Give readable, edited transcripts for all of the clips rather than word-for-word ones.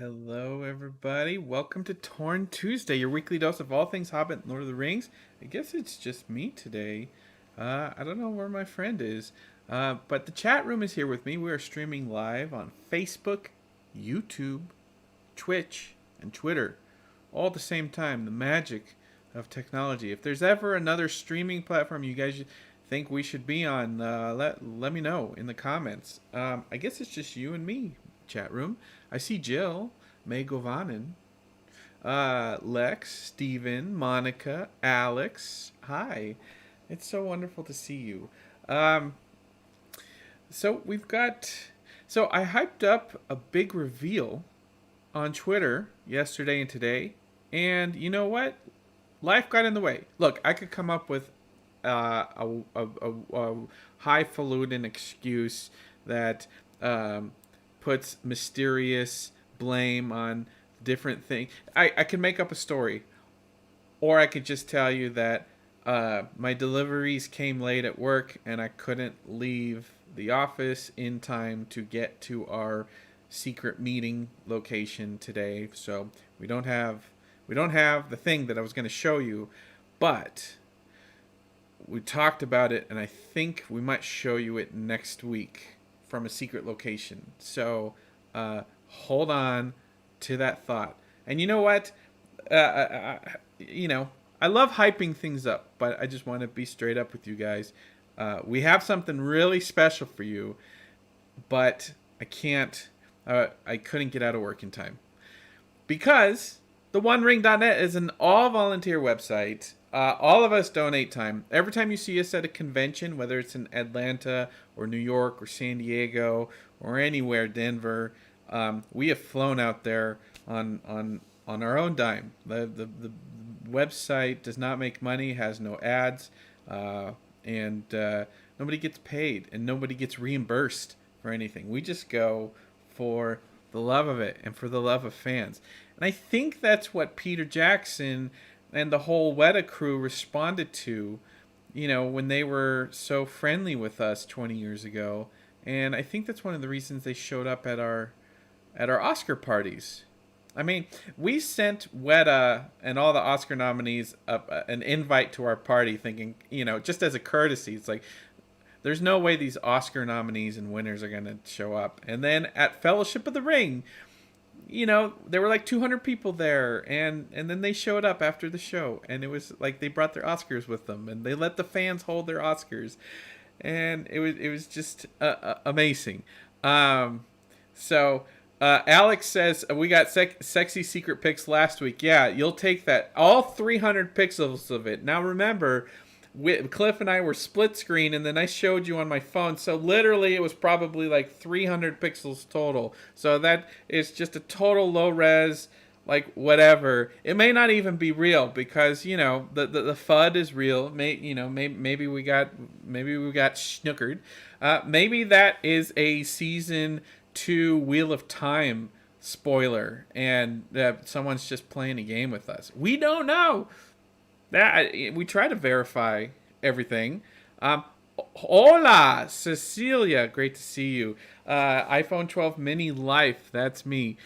Hello, everybody. Welcome to Torn Tuesday, your weekly dose of all things Hobbit and Lord of the Rings. I guess it's just me today. I don't know where my friend is, but the chat room is here with me. We are streaming live on Facebook, YouTube, Twitch, and Twitter, all at the same time. The magic of technology. If there's ever another streaming platform you guys think we should be on, let me know in the comments. I guess it's just you and me, chat room. I see Jill, May Govanen, Lex, Steven, Monica, Alex. Hi. It's so wonderful to see you. So we've got. So I hyped up a big reveal on Twitter yesterday and today. And you know what? Life got in the way. Look, I could come up with a highfalutin excuse that puts mysterious blame on different things. I can make up a story, or I could just tell you that my deliveries came late at work and I couldn't leave the office in time to get to our secret meeting location today. So we don't have the thing that I was going to show you, but we talked about it, and I think we might show you it next week from a secret location. So hold on to that thought. And you know what? I love hyping things up, but I just want to be straight up with you guys. We have something really special for you, but I can't. I couldn't get out of work in time because the OneRing.net is an all-volunteer website. All of us donate time. Every time you see us at a convention, whether it's in Atlanta or New York or San Diego or anywhere, Denver, we have flown out there on our own dime. The website does not make money, has no ads, and nobody gets paid and nobody gets reimbursed for anything. We just go for the love of it and for the love of fans. And I think that's what Peter Jackson and the whole Weta crew responded to, when they were so friendly with us 20 years ago. And I think that's one of the reasons they showed up at our Oscar parties. I mean, we sent Weta and all the Oscar nominees an invite to our party thinking, just as a courtesy. It's like, there's no way these Oscar nominees and winners are going to show up. And then at Fellowship of the Ring, there were like 200 people there, and then they showed up after the show, and it was like they brought their Oscars with them, and they let the fans hold their Oscars, and it was just amazing. So Alex says we got sexy secret pics last week. Yeah, you'll take that, all 300 pixels of it. Now remember, Cliff and I were split screen, and then I showed you on my phone. So literally, it was probably like 300 pixels total. So that is just a total low res, like whatever. It may not even be real because the FUD is real. Maybe we got snookered. Maybe that is a season 2 Wheel of Time spoiler, and someone's just playing a game with us. We don't know. We try to verify everything. Hola, Cecilia. Great to see you. iPhone 12 mini life. That's me.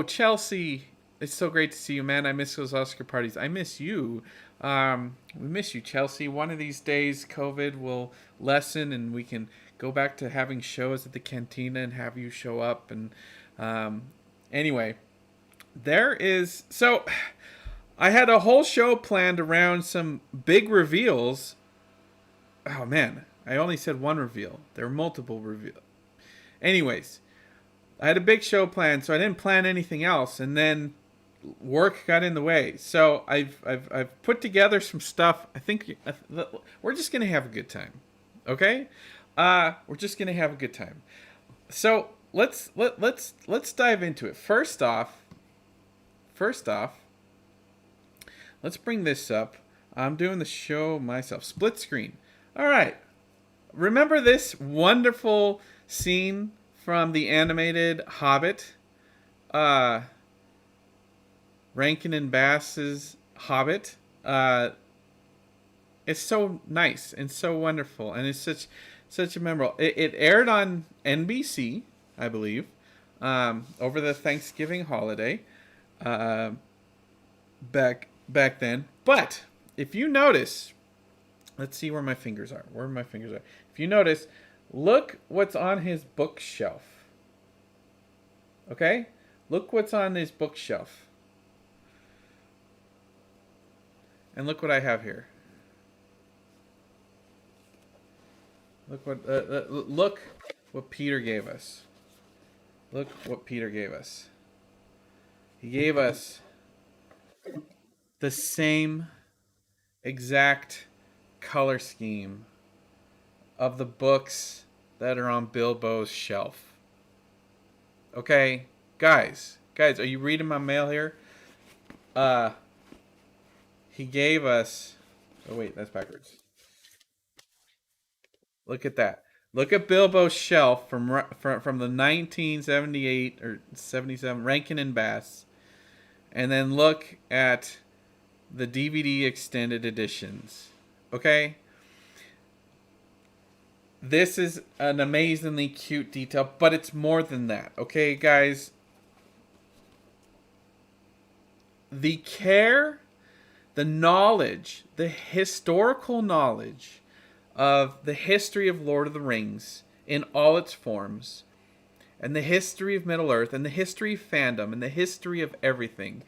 Chelsea. It's so great to see you, man. I miss those Oscar parties. I miss you. We miss you, Chelsea. One of these days, COVID will lessen and we can go back to having shows at the cantina and have you show up. And anyway, there is... So... I had a whole show planned around some big reveals. Oh, man. I only said one reveal. There were multiple reveals. Anyways, I had a big show planned, so I didn't plan anything else. And then work got in the way. So I've put together some stuff. I think we're just going to have a good time. Okay? We're just going to have a good time. So let's dive into it. First off, let's bring this up. I'm doing the show myself. Split screen. All right. Remember this wonderful scene from the animated Hobbit? Rankin and Bass's Hobbit. It's so nice and so wonderful, and it's such a memorable. It aired on NBC, I believe. over the Thanksgiving holiday uh, back then. But if you notice, let's see where my fingers are. Where my fingers are. If you notice, look what's on his bookshelf. Okay? Look what's on his bookshelf. And look what I have here. Look what Peter gave us. Look what Peter gave us. He gave us the same exact color scheme of the books that are on Bilbo's shelf. Okay, guys, are you reading my mail here? He gave us. Oh wait, that's backwards. Look at that. Look at Bilbo's shelf from the 1978 or 77 Rankin and Bass, and then look at the DVD extended editions. Okay? This is an amazingly cute detail, but it's more than that. Okay, guys? The care, the knowledge, the historical knowledge of the history of Lord of the Rings in all its forms, and the history of Middle-earth, and the history of fandom, and the history of everything.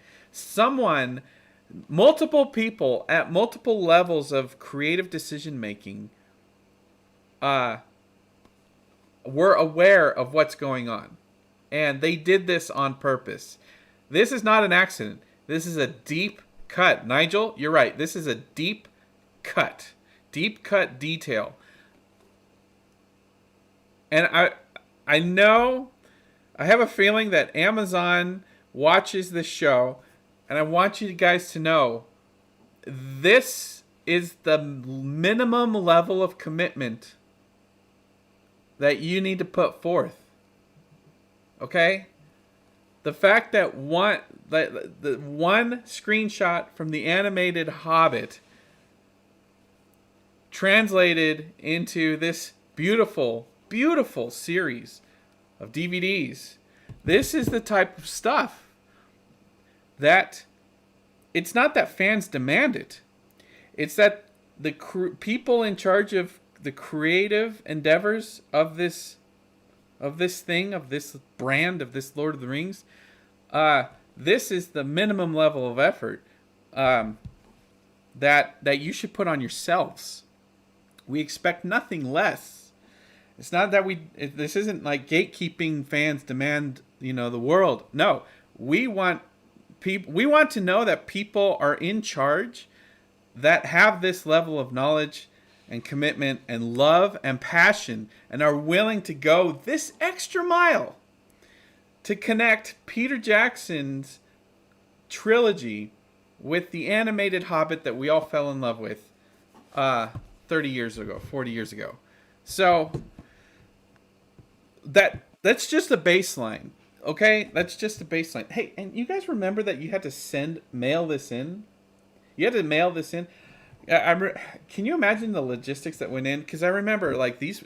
Multiple people at multiple levels of creative decision-making were aware of what's going on. And they did this on purpose. This is not an accident. This is a deep cut. Nigel, you're right. This is a deep cut. Deep cut detail. And I know, I have a feeling that Amazon watches this show, and I want you guys to know this is the minimum level of commitment that you need to put forth. Okay? The fact that the one screenshot from the animated Hobbit translated into this beautiful, beautiful series of DVDs. This is the type of stuff that it's not that fans demand it. It's that the people in charge of the creative endeavors of this brand, of this Lord of the Rings, this is the minimum level of effort that you should put on yourselves. We expect nothing less. It's not that this isn't like gatekeeping fans demand, the world. No, we want to know that people are in charge that have this level of knowledge and commitment and love and passion and are willing to go this extra mile to connect Peter Jackson's trilogy with the animated Hobbit that we all fell in love with 30 years ago, 40 years ago. So that's just a baseline, okay? That's just a baseline. Hey, and you guys remember that you had to mail this in? You had to mail this in. Can you imagine the logistics that went in? Because I remember these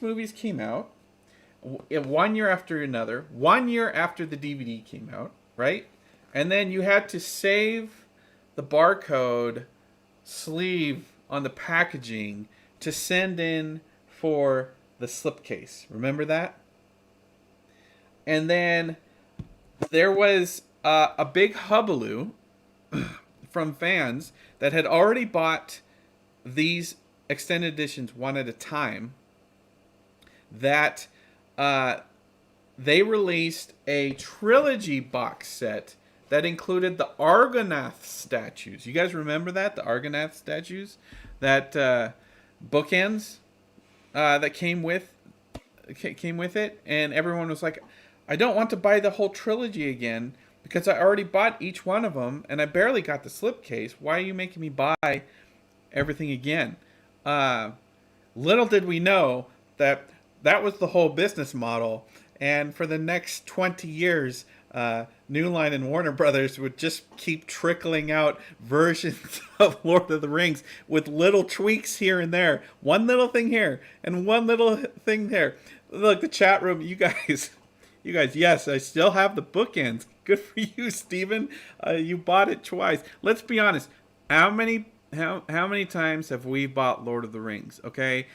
movies came out 1 year after another, 1 year after the DVD came out, right? And then you had to save the barcode sleeve on the packaging to send in for the slipcase. Remember that? And then there was a big hullabaloo from fans that had already bought these extended editions one at a time, that they released a trilogy box set that included the Argonath statues. You guys remember that? The Argonath statues? That bookends that came with it. And everyone was like, I don't want to buy the whole trilogy again because I already bought each one of them and I barely got the slipcase. Why are you making me buy everything again? Little did we know that was the whole business model. And for the next 20 years, New Line and Warner Brothers would just keep trickling out versions of Lord of the Rings with little tweaks here and there. One little thing here and one little thing there. Look, the chat room, you guys, You guys, yes, I still have the bookends. Good for you, Steven. You bought it twice. Let's be honest. How many times have we bought Lord of the Rings? Okay,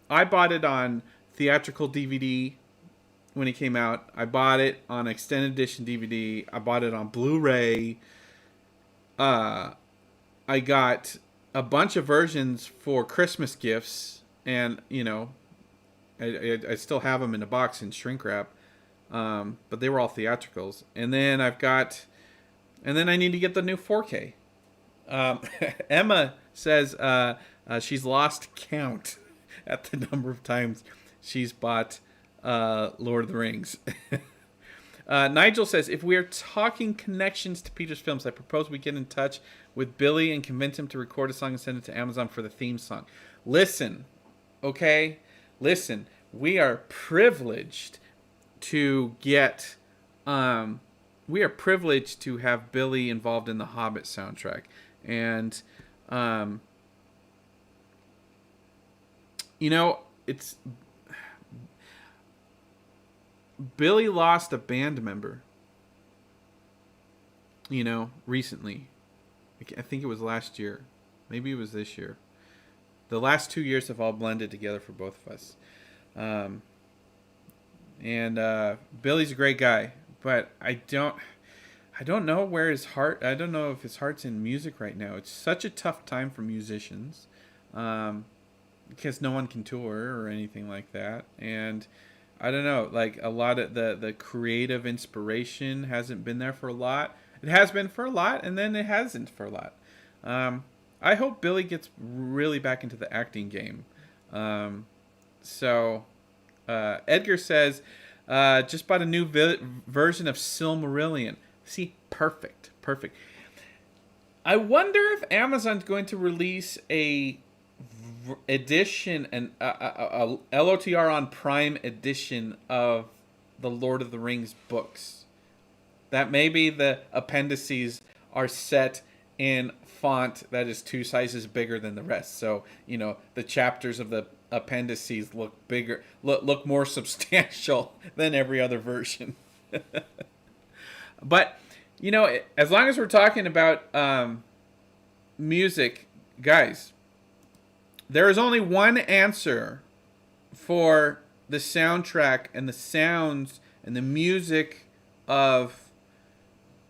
I bought it on theatrical DVD when it came out. I bought it on extended edition DVD. I bought it on Blu-ray. I got a bunch of versions for Christmas gifts, and I still have them in a box in shrink wrap. But they were all theatricals. And then I need to get the new 4K. Emma says she's lost count at the number of times she's bought Lord of the Rings. Nigel says, if we are talking connections to Peter's films, I propose we get in touch with Billy and convince him to record a song and send it to Amazon for the theme song. Listen, okay? Listen, we are privileged to get... we are privileged to have Billy involved in the Hobbit soundtrack. And, it's... Billy lost a band member, recently. I think it was last year. Maybe it was this year. The last 2 years have all blended together for both of us. And Billy's a great guy, but I don't know where his heart... I don't know if his heart's in music right now. It's such a tough time for musicians, because no one can tour or anything like that. And... I don't know, like a lot of the creative inspiration hasn't been there for a lot. It has been for a lot, and then it hasn't for a lot. I hope Billy gets really back into the acting game. Edgar says, just bought a new version of Silmarillion. See, perfect. I wonder if Amazon's going to release a edition, a LOTR on Prime edition of the Lord of the Rings books. That maybe the appendices are set in font that is 2 sizes bigger than the rest. So, the chapters of the appendices look bigger, look more substantial than every other version. But, as long as we're talking about music, guys, there is only one answer for the soundtrack and the sounds and the music of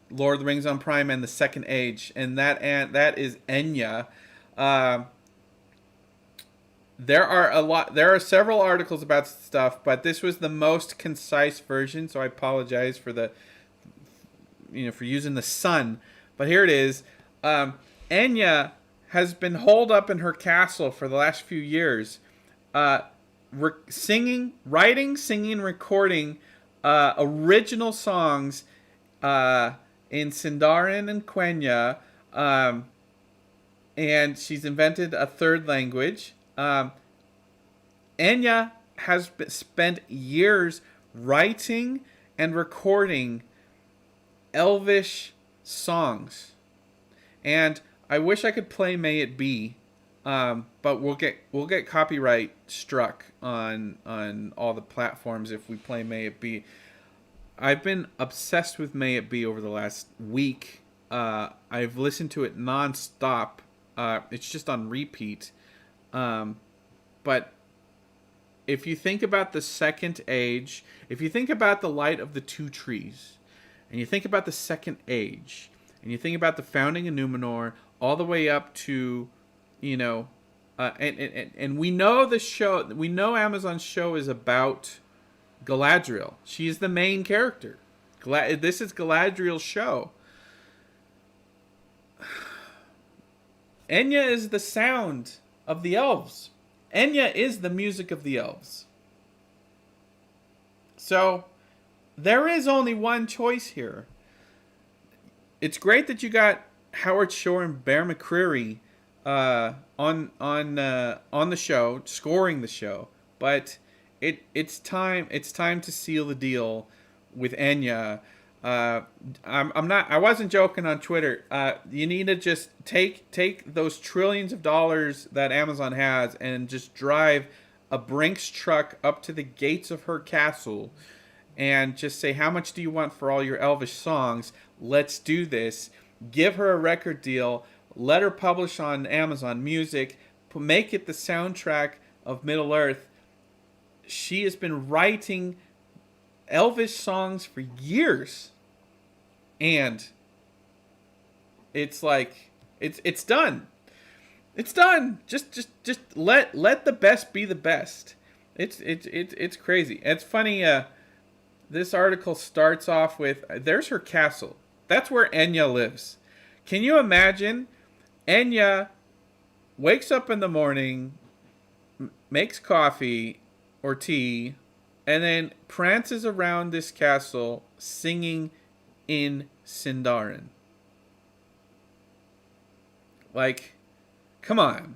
Lord of the Rings on Prime and the Second Age, and that is Enya. There are several articles about stuff, but this was the most concise version, so I apologize for for using the sun. But here it is. Enya has been holed up in her castle for the last few years, singing, recording original songs in Sindarin and Quenya, and she's invented a third language. Enya has spent years writing and recording Elvish songs, and I wish I could play "May It Be," but we'll get copyright struck on all the platforms if we play "May It Be." I've been obsessed with "May It Be" over the last week. I've listened to it nonstop. It's just on repeat. But if you think about the Second Age, if you think about the Light of the Two Trees, and you think about the Second Age, and you think about the founding of Numenor, all the way up to, and we know the show. We know Amazon's show is about Galadriel. She is the main character. This is Galadriel's show. Enya is the sound of the elves. Enya is the music of the elves. So there is only one choice here. It's great that you got Howard Shore and Bear McCreary on the show, scoring the show, but it's time to seal the deal with Enya. I wasn't joking on Twitter. You need to just take those trillions of dollars that Amazon has and just drive a Brinks truck up to the gates of her castle and just say, how much do you want for all your Elvish songs? Let's do this. Give her a record deal. Let her publish on Amazon Music. Make it the soundtrack of Middle Earth. She has been writing Elvish songs for years. And it's like, it's done. It's done. Just let the best be the best. It's crazy. It's funny. This article starts off with, there's her castle. That's where Enya lives. Can you imagine? Enya wakes up in the morning, makes coffee or tea, and then prances around this castle singing in Sindarin. Like, come on.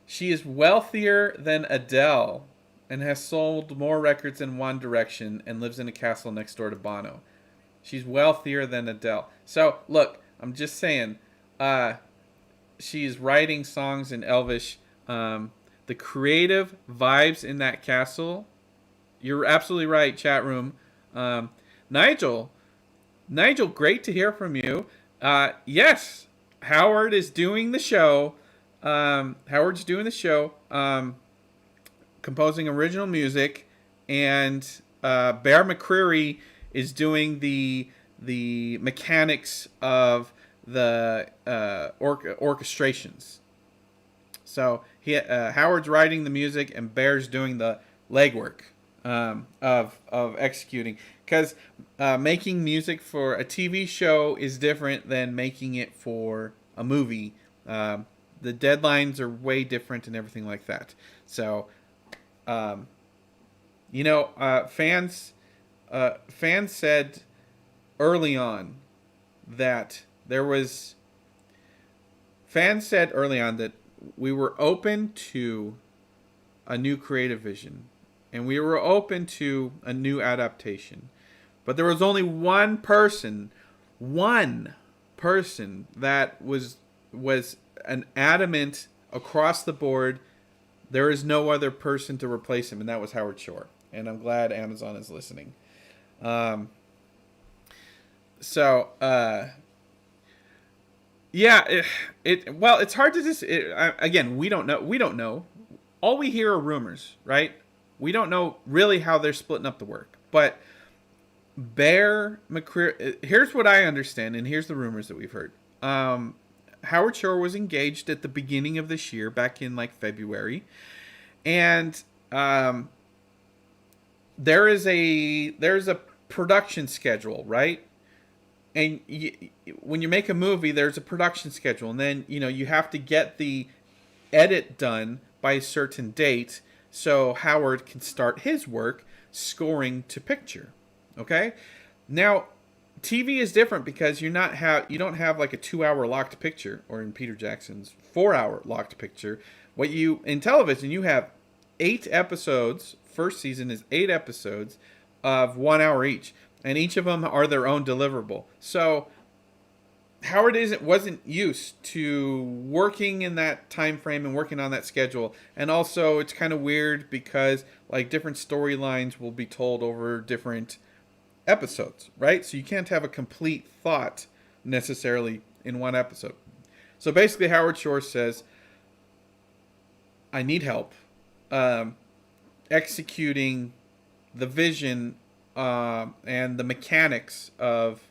She is wealthier than Adele and has sold more records in One Direction and lives in a castle next door to Bono. She's wealthier than Adele. So, look, I'm just saying, she's writing songs in Elvish. The creative vibes in that castle, you're absolutely right, chat room. Nigel, great to hear from you. Yes, Howard is doing the show. Howard's doing the show, composing original music, and Bear McCreary is doing the mechanics of the orchestrations. So Howard's writing the music, and Bear's doing the legwork of executing. Because making music for a TV show is different than making it for a movie. The deadlines are way different and everything like that. So, fans said early on that we were open to a new creative vision, and we were open to a new adaptation. But there was only one person that was an adamant across the board. There is no other person to replace him, and that was Howard Shore. And I'm glad Amazon is listening. It's hard to just. Again, we don't know. All we hear are rumors, right? We don't know really how they're splitting up the work. But Bear McCreary, here's what I understand, and here's the rumors that we've heard. Howard Shore was engaged at the beginning of this year, back in like February, and there's a production schedule, right? And when you make a movie, there's a production schedule, and then you have to get the edit done by a certain date so Howard can start his work scoring to picture. Okay, now TV is different because you don't have like a 2-hour locked picture, or in Peter Jackson's 4-hour locked picture. In television, you have 8 episodes. First season is 8 episodes of 1 hour each, and each of them are their own deliverable. So Howard wasn't used to working in that time frame and working on that schedule. And also, it's kind of weird because like different storylines will be told over different episodes, right? So you can't have a complete thought necessarily in one episode. So basically, Howard Shore says, I need help executing the vision and the mechanics of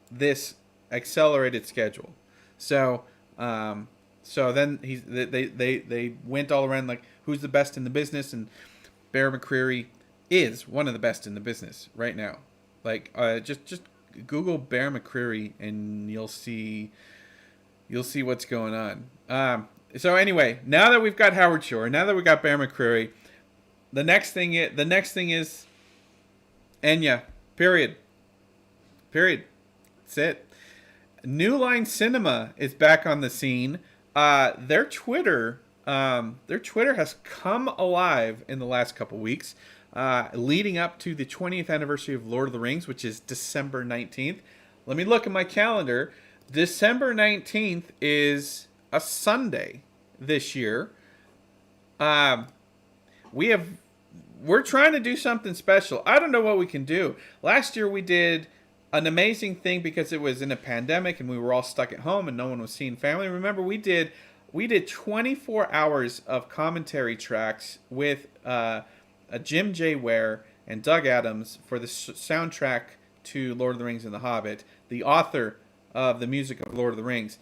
this accelerated schedule. So then they went all around like, who's the best in the business, and Bear McCreary is one of the best in the business right now. Like just Google Bear McCreary and you'll see what's going on. So anyway, now that we've got Howard Shore, now that we got Bear McCreary, the next thing is Enya. Period. That's it. New Line Cinema is back on the scene. Their Twitter has come alive in the last couple weeks, leading up to the 20th anniversary of Lord of the Rings, which is December 19th. Let me look at my calendar. December 19th is a Sunday this year. We have we're trying to do something special. I don't know what we can do. Last year we did an amazing thing because it was in a pandemic and we were all stuck at home and no one was seeing family. Remember, we did 24 hours of commentary tracks with Jim J. Ware and Doug Adams for the soundtrack to Lord of the Rings and the Hobbit, the author of the music of Lord of the Rings.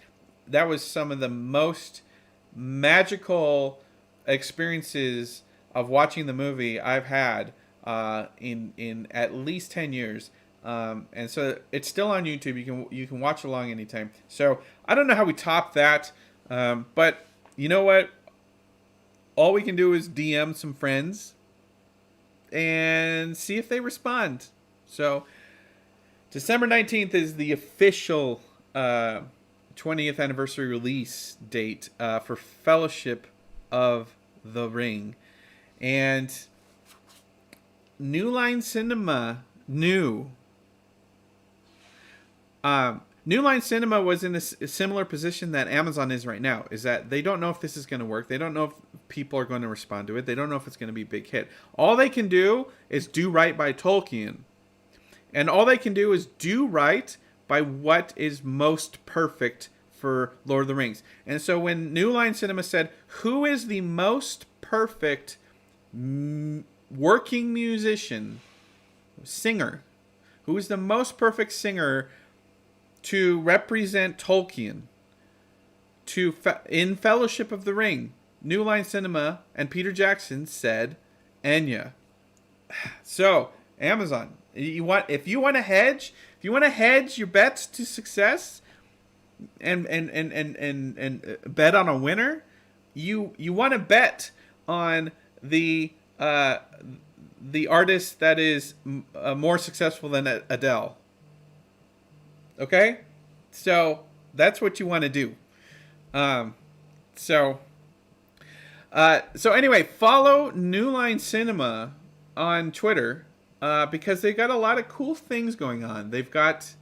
That was some of the most magical experiences of watching the movie I've had in at least 10 years. And so it's still on YouTube. You can watch along anytime. So I don't know how we top that, but you know what? All we can do is DM some friends and see if they respond. So December 19th is the official 20th anniversary release date for Fellowship of the Ring. And New Line Cinema knew. New Line Cinema was in a similar position that Amazon is right now, is that they don't know if this is going to work. They don't know if people are going to respond to it. They don't know if it's going to be a big hit. All they can do is do right by Tolkien. And all they can do is do right by what is most perfect for Lord of the Rings. And so when New Line Cinema said, who is the most perfect working musician, singer, who is the most perfect singer to represent Tolkien in Fellowship of the Ring, New Line Cinema and Peter Jackson said Enya. So Amazon, if you want to hedge your bets to success and bet on a winner, you want to bet on the artist that is more successful than Adele. Okay, so that's what you want to do. So anyway, follow New Line Cinema on Twitter because they've got a lot of cool things going on. They've got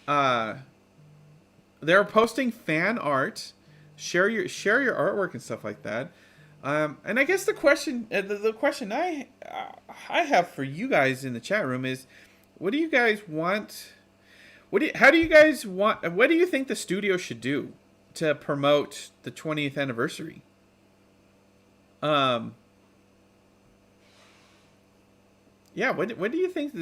they're posting fan art. Share your artwork and stuff like that. And I guess the question I have for you guys in the chat room is, what do you guys want? What do you think the studio should do to promote the 20th anniversary? Yeah, what do you think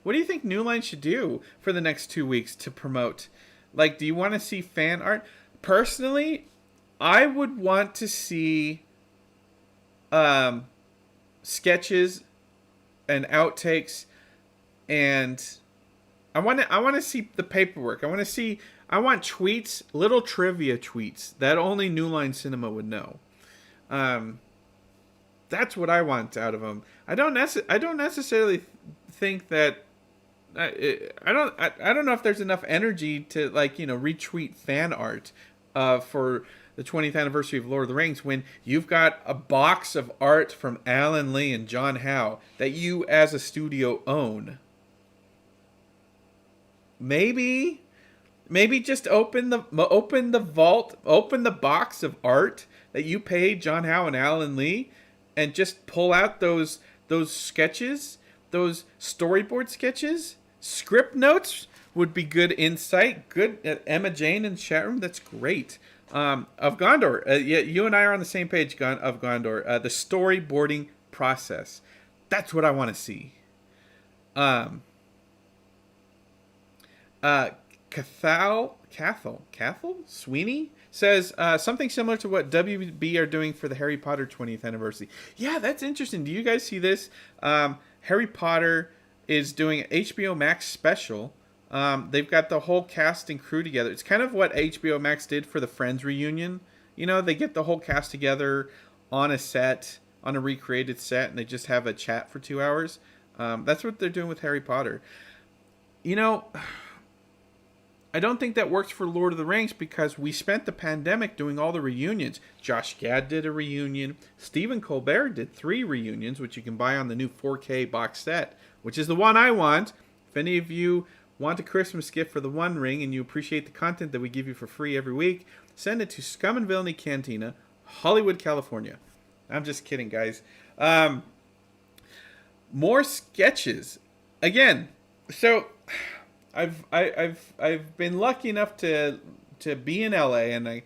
what do you think New Line should do for the next 2 weeks to promote? Like, do you want to see fan art? Personally, I would want to see sketches and outtakes, and I want to see the paperwork. I want tweets, little trivia tweets that only New Line Cinema would know. That's what I want out of them. I don't necessarily think that I don't know if there's enough energy to retweet fan art for the 20th anniversary of Lord of the Rings when you've got a box of art from Alan Lee and John Howe that you as a studio own. Maybe just open the vault, open the box of art that you paid John Howe and Alan Lee, and just pull out those sketches, those storyboard sketches. Script notes would be good insight. Good, Emma Jane in the chat room. That's great. Of Gondor, yeah, you and I are on the same page. Of Gondor, the storyboarding process. That's what I want to see. Cathal Sweeney says something similar to what WB are doing for the Harry Potter 20th anniversary. Yeah, that's interesting. Do you guys see this? Harry Potter is doing an HBO Max special. They've got the whole cast and crew together. It's kind of what HBO Max did for the Friends reunion. You know, they get the whole cast together on a set, on a recreated set, and they just have a chat for 2 hours. That's what they're doing with Harry Potter. You know, I don't think that works for Lord of the Rings because we spent the pandemic doing all the reunions. Josh Gad did a reunion. Stephen Colbert did 3 reunions, which you can buy on the new 4K box set, which is the one I want. If any of you want a Christmas gift for the One Ring and you appreciate the content that we give you for free every week, send it to Scum and Villainy Cantina, Hollywood, California. I'm just kidding, guys. more sketches. Again, so I've been lucky enough to be in LA, and I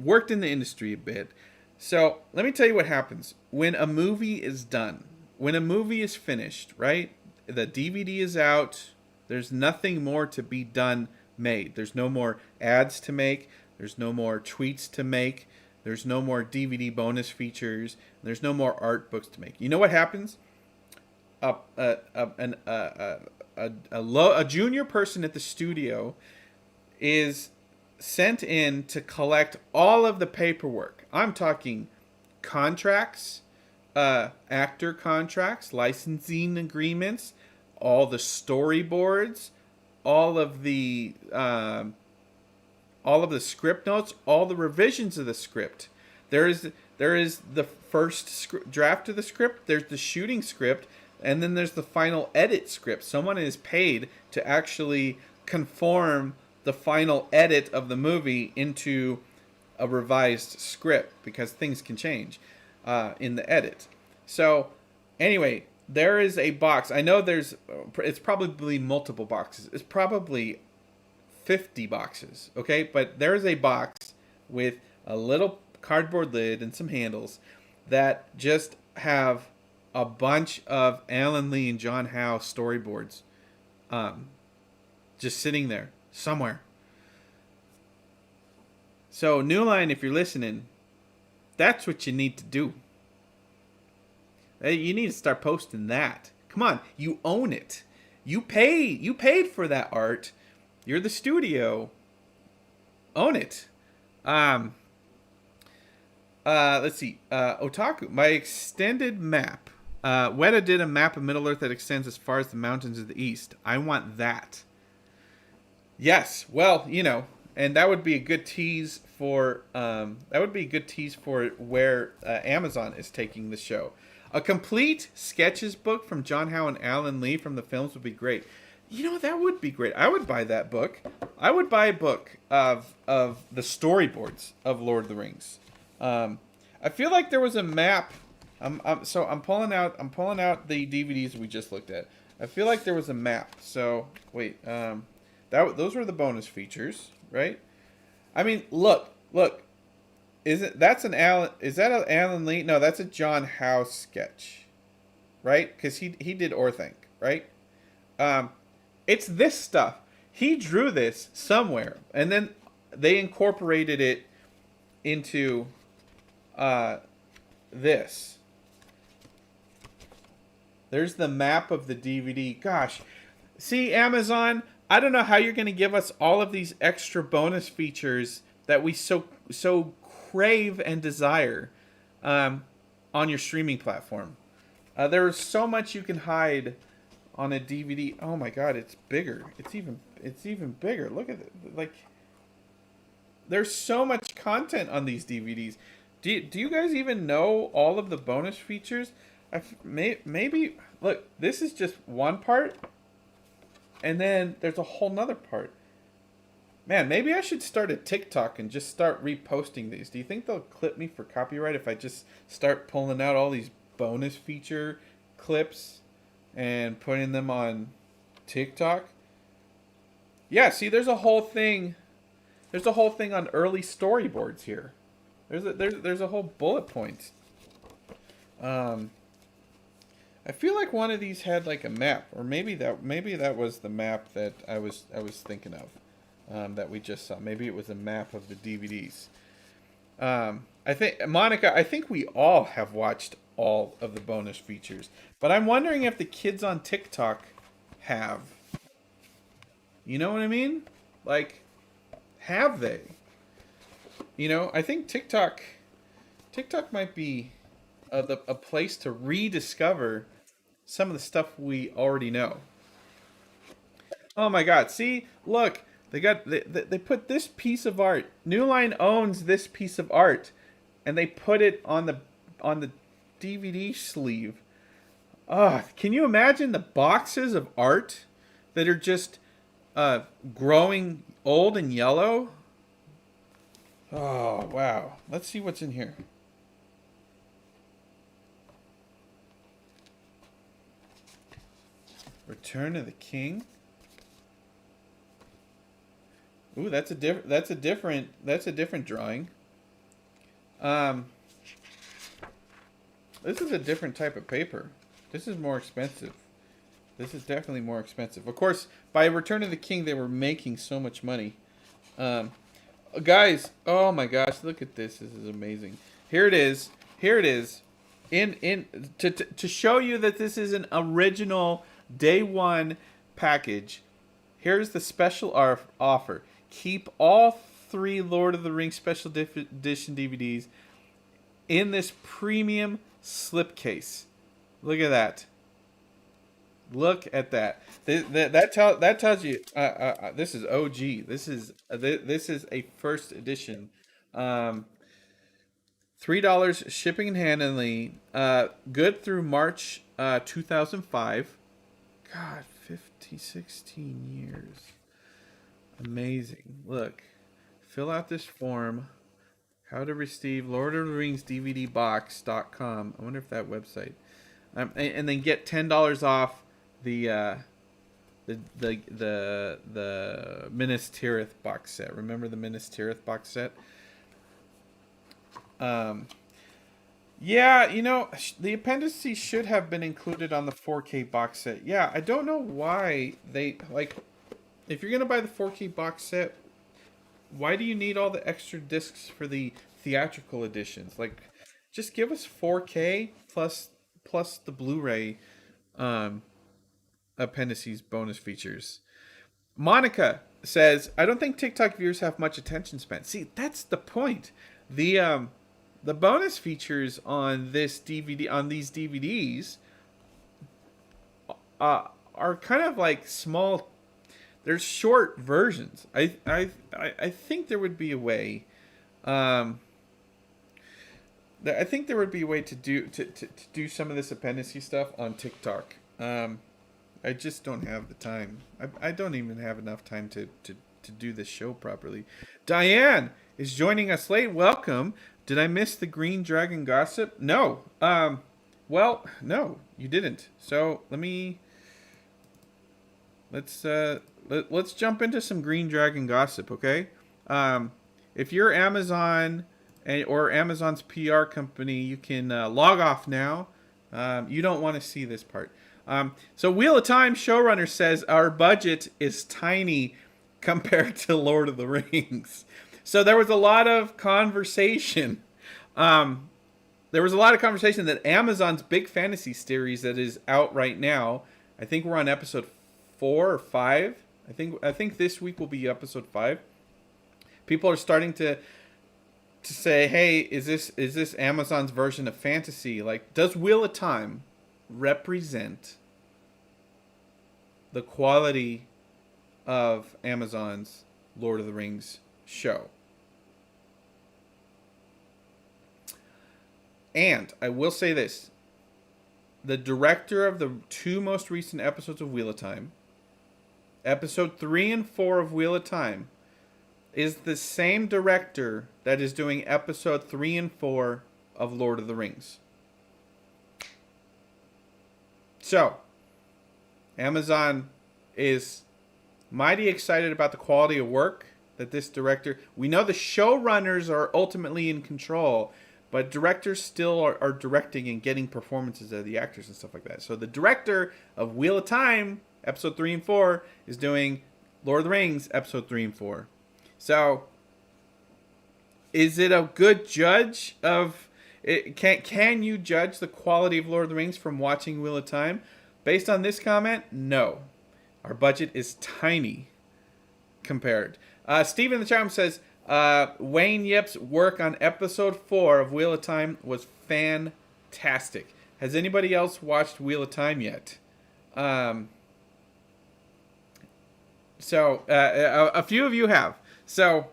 worked in the industry a bit. So let me tell you what happens when a movie is done. When a movie is finished, right? The DVD is out. There's nothing more to be done made. There's no more ads to make. There's no more tweets to make. There's no more DVD bonus features. There's no more art books to make. You know what happens? A junior person at the studio is sent in to collect all of the paperwork. I'm talking contracts, actor contracts, licensing agreements, all the storyboards, all of the script notes, all the revisions of the script. There is the first draft of the script. There's the shooting script, and then there's the final edit script. Someone is paid to actually conform the final edit of the movie into a revised script, because things can change in the edit. So anyway, there is a box. I know it's probably multiple boxes. It's probably 50 boxes, okay? But there is a box with a little cardboard lid and some handles that just have a bunch of Alan Lee and John Howe storyboards just sitting there somewhere. So New Line, if you're listening, that's what you need to do. You need to start posting that. Come on, you own it. You paid for that art. You're the studio. Own it. Let's see. Otaku. My extended map. Weta did a map of Middle Earth that extends as far as the mountains of the east. I want that. Yes. Well, and that would be a good tease for where Amazon is taking the show. A complete sketches book from John Howe and Alan Lee from the films would be great. That would be great. I would buy that book. I would buy a book of the storyboards of Lord of the Rings. I feel like there was a map. I'm pulling out the DVDs we just looked at. I feel like there was a map. So wait, those were the bonus features, right? I mean, look. Is that an Alan Lee? No, that's a John Howe sketch, right? Because he did Orthanc, right? It's this stuff. He drew this somewhere, and then they incorporated it into this. There's the map of the DVD. Gosh, see, Amazon, I don't know how you're going to give us all of these extra bonus features that we so crave and desire on your streaming platform. There is so much you can hide on a DVD. Oh my God, it's bigger. It's even bigger. Look at it. There's so much content on these DVDs. Do you guys even know all of the bonus features? Maybe look, this is just one part, and then there's a whole nother part. Man, maybe I should start a TikTok and just start reposting these. Do you think they'll clip me for copyright if I just start pulling out all these bonus feature clips and putting them on TikTok? Yeah, see, there's a whole thing. There's a whole thing on early storyboards here. There's a whole bullet point. I feel like one of these had like a map, or maybe that was the map that I was thinking of. That we just saw. Maybe it was a map of the DVDs. I think, Monica, I think we all have watched all of the bonus features. But I'm wondering if the kids on TikTok have. You know what I mean? Like, have they? I think TikTok might be a place to rediscover some of the stuff we already know. Oh my God! See, look. They put this piece of art. New Line owns this piece of art, and they put it on the DVD sleeve. Can you imagine the boxes of art that are just growing old and yellow? Oh wow! Let's see what's in here. Return of the King. Ooh, that's a different drawing. This is a different type of paper. This is more expensive. This is definitely more expensive. Of course, by Return of the King, they were making so much money. Guys, oh my gosh, look at this. This is amazing. Here it is. Here it is. To show you that this is an original day one package. Here's the special offer. Keep all 3 Lord of the Rings special edition DVDs in this premium slipcase. Look at that. Look at that. That tells you this is OG. This is a first edition. $3 shipping and handling. Good through March 2005. God, 16 years. Amazing. Look, fill out this form. How to receive Lord of the Rings DVD box.com. I wonder if that website. And then get $10 off the Minas Tirith box set. Remember the Minas Tirith box set? Yeah, you know, the appendices should have been included on the 4K box set. Yeah, I don't know why they, like, if you're going to buy the 4K box set, why do you need all the extra discs for the theatrical editions? Like, just give us 4K plus the Blu-ray appendices bonus features. Monica says, I don't think TikTok viewers have much attention span. See, that's the point. The bonus features on this DVD, on these DVDs, are kind of like small. They're short versions. I think there would be a way. I think there would be a way to do some of this appendice stuff on TikTok. I just don't have the time. I don't even have enough time to do this show properly. Diane is joining us late. Welcome. Did I miss the GreenDragon gossip? No. Well, no, you didn't. So let's jump into some GreenDragon gossip, okay? If you're Amazon or Amazon's PR company, you can log off now. You don't want to see this part. So Wheel of Time showrunner says our budget is tiny compared to Lord of the Rings. So there was a lot of conversation. That Amazon's big fantasy series that is out right now, I think we're on episode 4 or 5. I think this week will be episode 5. People are starting to say, hey, is this Amazon's version of fantasy? Like, does Wheel of Time represent the quality of Amazon's Lord of the Rings show? And I will say this. The director of the 2 most recent episodes of Wheel of Time, episode 3 and 4 of Wheel of Time, is the same director that is doing episode 3 and 4 of Lord of the Rings. So, Amazon is mighty excited about the quality of work that this director... We know the showrunners are ultimately in control, but directors still are directing and getting performances of the actors and stuff like that. So the director of Wheel of Time, episode 3 and 4, is doing Lord of the Rings, episode 3 and 4. So, is it a good judge of... Can you judge the quality of Lord of the Rings from watching Wheel of Time? Based on this comment, no. Our budget is tiny compared. Steve in the chat room says, Wayne Yip's work on episode 4 of Wheel of Time was fantastic. Has anybody else watched Wheel of Time yet? So a few of you have. So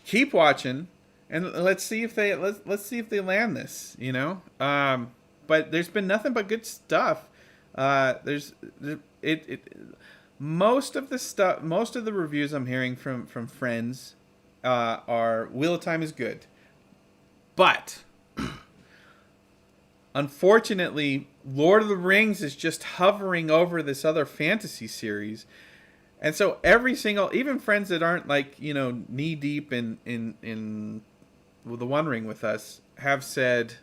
keep watching, and let's see if they land this. You know, but there's been nothing but good stuff. Most of the reviews I'm hearing from friends are Wheel of Time is good, but unfortunately Lord of the Rings is just hovering over this other fantasy series. And so every single, even friends that aren't like, knee deep in the One Ring with us have said,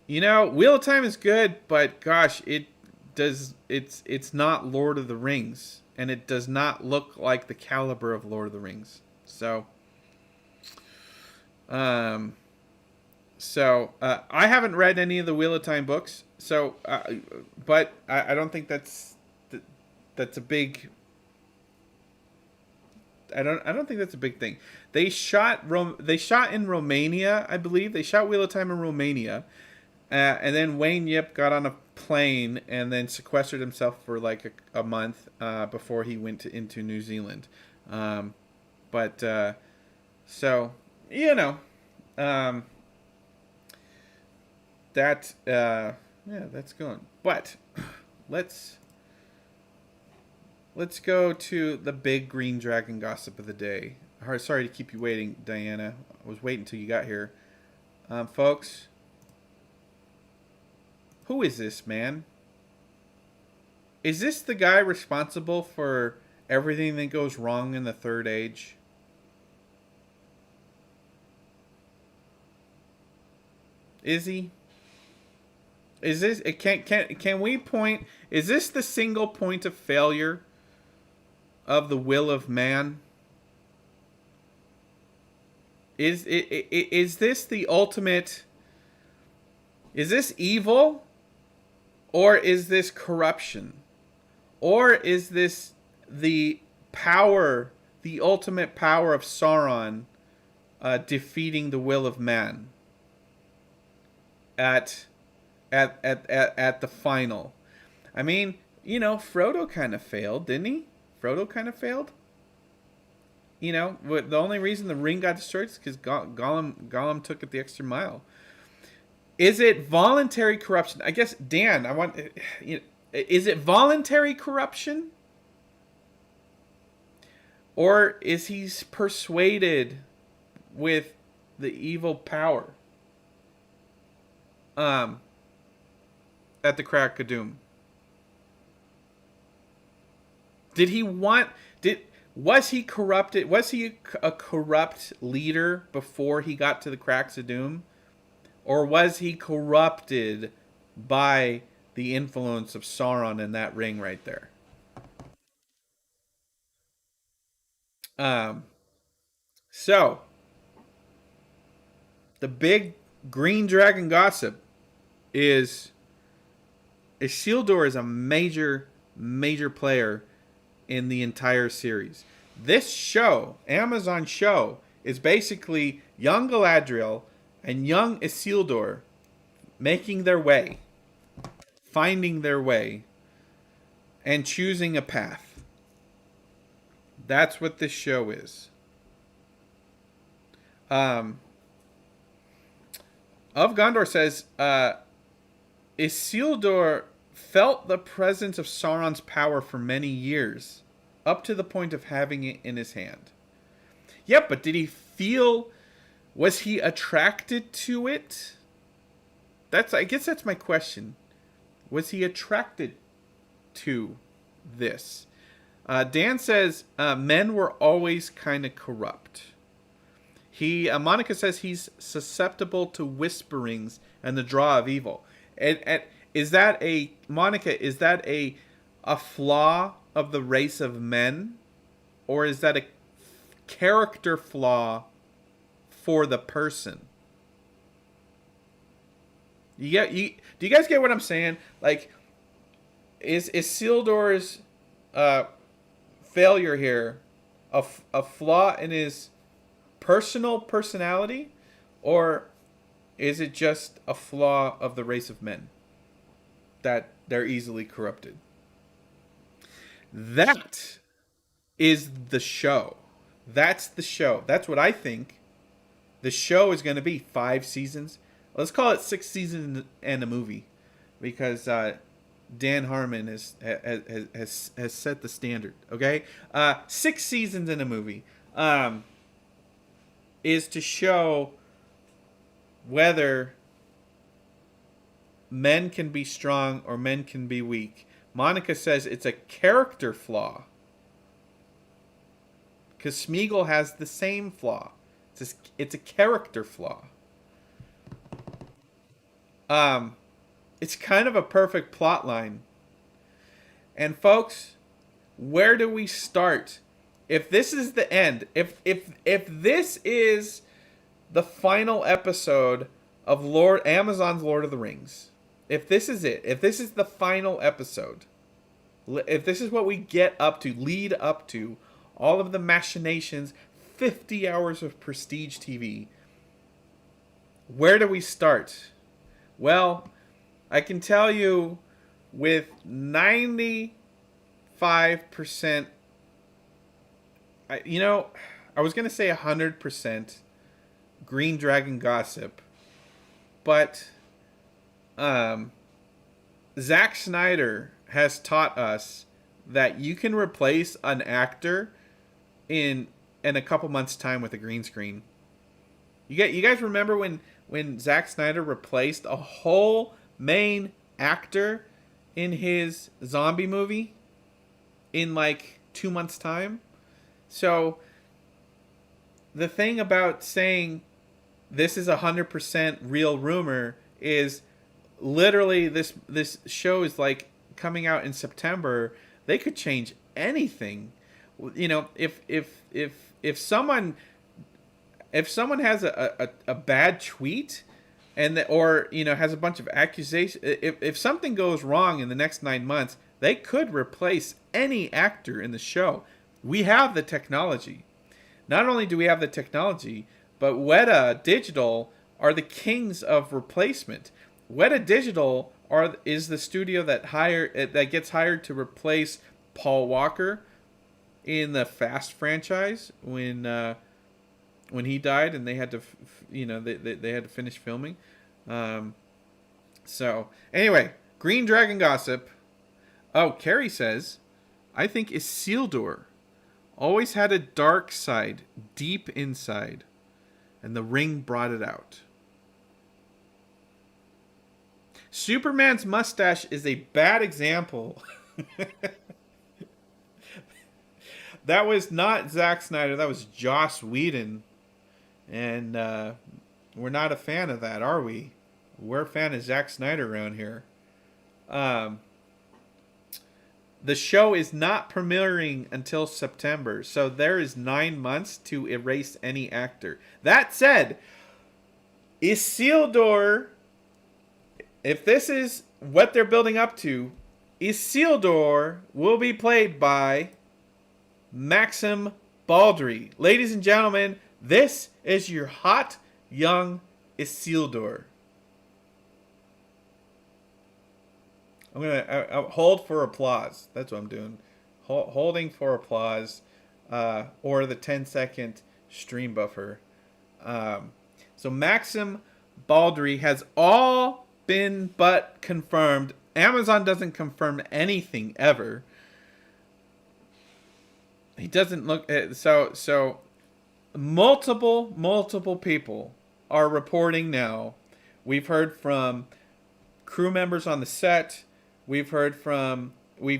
Wheel of Time is good, but gosh, it's not Lord of the Rings, and it does not look like the caliber of Lord of the Rings. So, um, I haven't read any of the Wheel of Time books. So, but I don't think that's a big. I don't think that's a big thing. They shot in Romania, I believe. They shot Wheel of Time in Romania, and then Wayne Yip got on a plane and then sequestered himself for like a month before he went into New Zealand. But so um, that that's going. But let's go to the big Green Dragon gossip of the day. Sorry to keep you waiting, Diana. I was waiting until you got here, folks. Who is this man? Is this the guy responsible for everything that goes wrong in the Third Age? Is he? Is this? Can we point? Is this the single point of failure of the will of man? Is this the ultimate? Is this evil? Or is this corruption? Or is this the power, the ultimate power of Sauron defeating the will of man at the final? I mean, Frodo kind of failed, didn't he? Frodo kind of failed. The only reason the ring got destroyed is because Gollum took it the extra mile. Is it voluntary corruption? I guess, Dan, is it voluntary corruption? Or is he persuaded with the evil power at the crack of doom? Was he corrupted? Was he a corrupt leader before he got to the cracks of doom? Or was he corrupted by the influence of Sauron in that ring right there? So, the big Green Dragon gossip is Isildur is a major player in the entire series. This show, Amazon show, is basically young Galadriel and young Isildur making their way, finding their way, and choosing a path. That's what this show is. Of Gondor says, Isildur felt the presence of Sauron's power for many years, up to the point of having it in his hand. Yep, but did he feel... Was he attracted to it? I guess that's my question. Was he attracted to this? Dan says men were always kind of corrupt. Monica says he's susceptible to whisperings and the draw of evil. And is that Monica? Is that a flaw of the race of men, or is that a character flaw for the person? Do you guys get what I'm saying? Like, is Isildur's failure here a flaw in his personality, or is it just a flaw of the race of men that they're easily corrupted? That is the show. That's the show. That's what I think. The show is going to be 5 seasons. Let's call it 6 seasons and a movie, because Dan Harmon has set the standard. Okay, 6 seasons in a movie is to show whether men can be strong or men can be weak. Monica says it's a character flaw. Because Smeagol has the same flaw. It's a character flaw. It's kind of a perfect plot line. And folks, where do we start? If this is the end, if this is the final episode of Amazon's Lord of the Rings, if this is it, if this is the final episode, if this is what we get up to, lead up to, all of the machinations, 50 hours of prestige TV, where do we start? Well, I can tell you with 95%, I was going to say 100% GreenDragon gossip, but Zack Snyder has taught us that you can replace an actor in a couple months' time with a green screen. You guys remember when Zack Snyder replaced a whole main actor in his zombie movie in like 2 months' time? So the thing about saying this is 100% real rumor is literally this show is like coming out in September. They could change anything. If someone has a bad tweet or has a bunch of accusations, if something goes wrong in the next 9 months, they could replace any actor in the show. We have the technology. Not only do we have the technology, but Weta Digital are the kings of replacement. Weta Digital is the studio that gets hired to replace Paul Walker in the Fast franchise when he died and they had to they had to finish filming. So anyway, GreenDragon gossip. Oh, Carrie says, I think Isildur always had a dark side deep inside, and the ring brought it out. Superman's mustache is a bad example. That was not Zack Snyder. That was Joss Whedon. And we're not a fan of that, are we? We're a fan of Zack Snyder around here. The show is not premiering until September, so there is 9 months to erase any actor. That said, Isildur, if this is what they're building up to, Isildur will be played by Maxim Baldry. Ladies and gentlemen, this is your hot, young Isildur. I'm going to hold for applause. That's what I'm doing. Holding for applause, or the 10-second stream buffer. So Maxim Baldry has all been but confirmed. Amazon doesn't confirm anything ever. He doesn't look so multiple people are reporting now. We've heard from crew members on the set. We've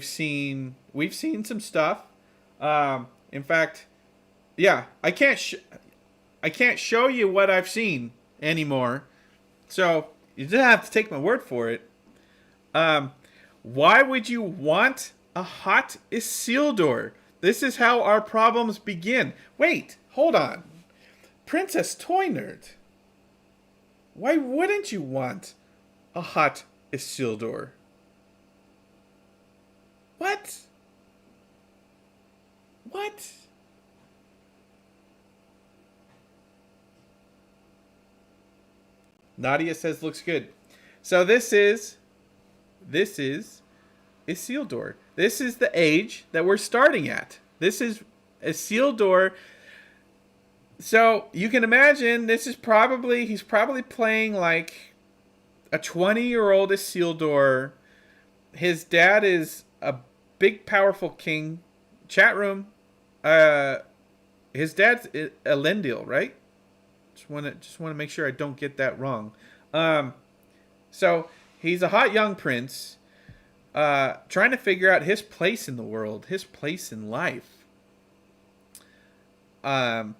seen some stuff. In fact, yeah, I can't show you what I've seen anymore. So you just have to take my word for it. Why would you want a hot Isildur? This is how our problems begin. Wait, hold on. Princess Toy Nerd. Why wouldn't you want a hot Isildur? What? Nadia says looks good. So this is Isildur. This is the age that we're starting at. This is Isildur. So you can imagine he's probably playing like a 20-year-old Isildur. His dad is a big, powerful king. Chat room. His dad's Elendil, right? Just want to make sure I don't get that wrong. So He's a hot young prince, trying to figure out his place in the world, his place in life. Um,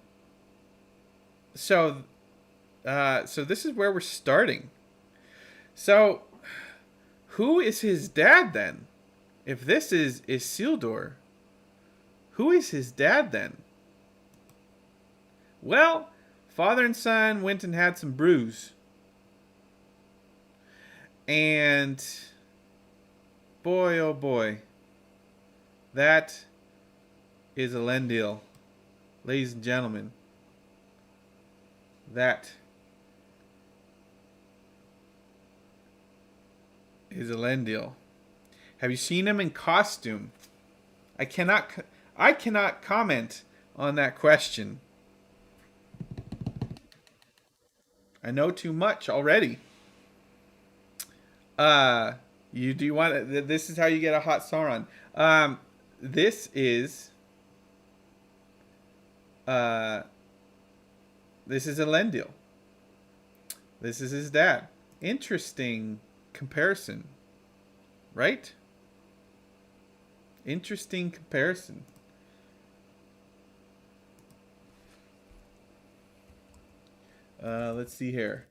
so, so this is where we're starting. So, who is his dad then? If this is Isildur, who is his dad then? Well, father and son went and had some brews. And boy, oh boy, that is Elendil. Ladies and gentlemen, that is Elendil. Have you seen him in costume? I cannot comment on that question. I know too much already. You do you want this is how you get a hot Sauron. This is Elendil. This is his dad. Interesting comparison, right? Interesting comparison. Let's see here.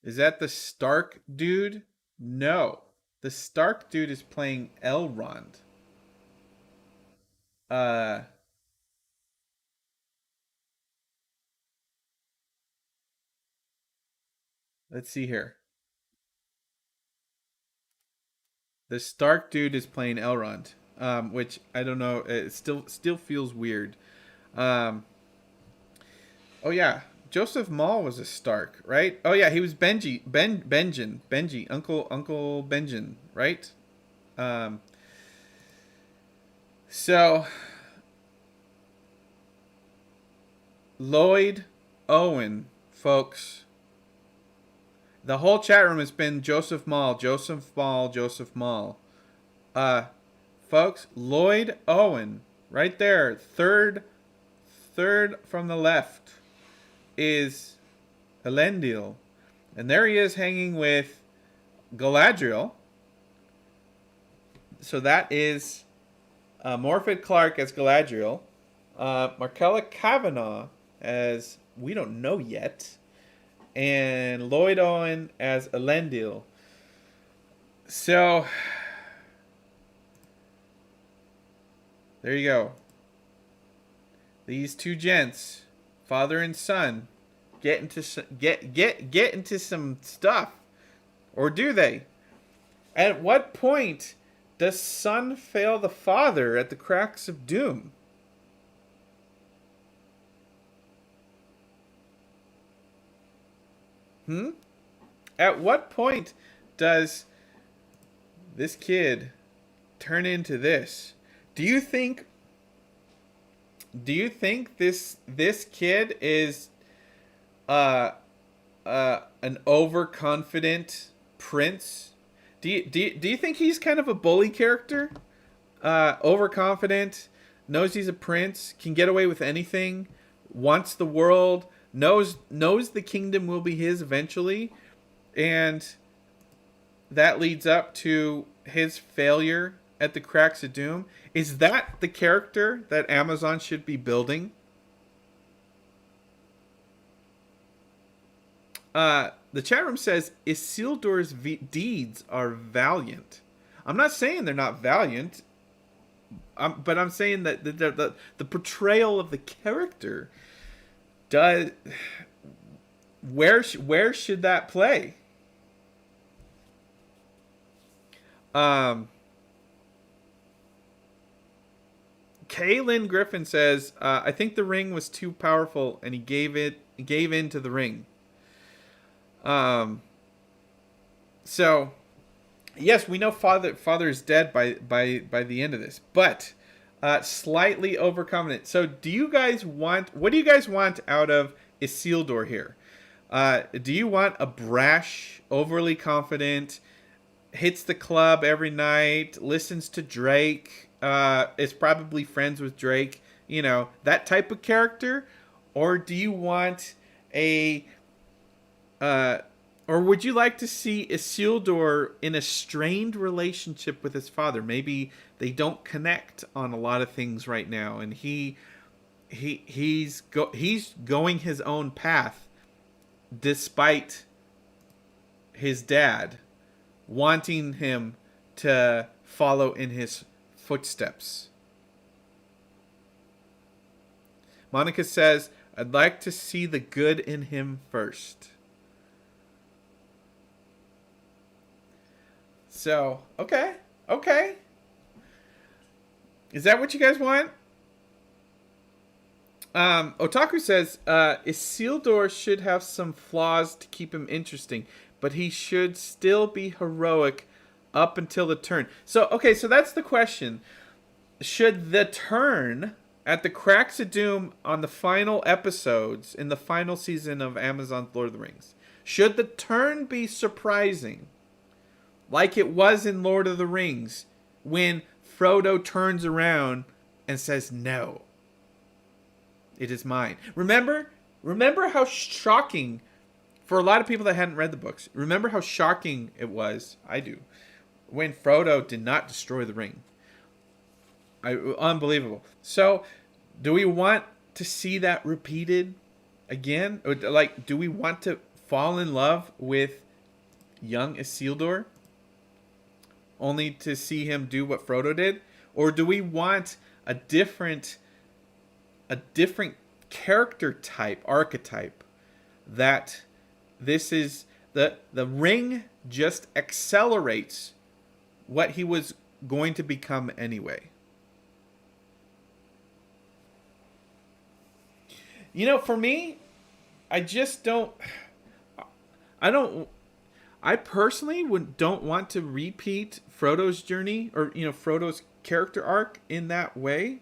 Is that the Stark dude? No. The Stark dude is playing Elrond. Uh, let's see here. The Stark dude is playing Elrond, which I don't know. It still feels weird. Um, oh yeah, Joseph Maul was a Stark, right? Oh yeah, he was Benji, Uncle Benjen, right? Um, so Lloyd Owen, folks. The whole chat room has been Joseph Maul, Joseph Maul, Joseph Maul. Uh, folks, Lloyd Owen, right there, third from the left, is Elendil, and there he is hanging with Galadriel. So that is Morfydd Clark as Galadriel, Markella Kavanaugh as we don't know yet, and Lloyd Owen as Elendil. So there you go. These two gents, father and son, get into some stuff, or do they? At what point does son fail the father at the cracks of doom? At what point does this kid turn into this? Do you think this kid is an overconfident prince? Do you think he's kind of a bully character? Overconfident, knows he's a prince, can get away with anything, wants the world, knows the kingdom will be his eventually, and that leads up to his failure at the cracks of doom. Is that the character that Amazon should be building? The chat room says Isildur's deeds are valiant. I'm not saying they're not valiant, but I'm saying that the portrayal of the character does. Where should that play? Kaylin Griffin says, I think the ring was too powerful and he gave in to the ring. So yes, we know father is dead by the end of this, but slightly overconfident. So what do you guys want out of Isildur here? Do you want a brash, overly confident, hits the club every night, listens to Drake, is probably friends with Drake, that type of character? Or do you want a or would you like to see Isildur in a strained relationship with his father? Maybe they don't connect on a lot of things right now, and he's going his own path despite his dad wanting him to follow in his footsteps. Monica says, I'd like to see the good in him first. So, okay. Is that what you guys want? Otaku says, Isildur should have some flaws to keep him interesting, but he should still be heroic up until the turn. So that's the question. Should the turn at the Cracks of Doom on the final episodes in the final season of Amazon's Lord of the Rings, should the turn be surprising? Like it was in Lord of the Rings, when Frodo turns around and says, no, it is mine. Remember how shocking, for a lot of people that hadn't read the books, remember how shocking it was, I do, when Frodo did not destroy the ring. Unbelievable. So, do we want to see that repeated again? Or, do we want to fall in love with young Isildur only to see him do what Frodo did? Or do we want a different character type, archetype, that this is the ring just accelerates what he was going to become anyway? For me, I personally don't want to repeat Frodo's journey or, Frodo's character arc in that way.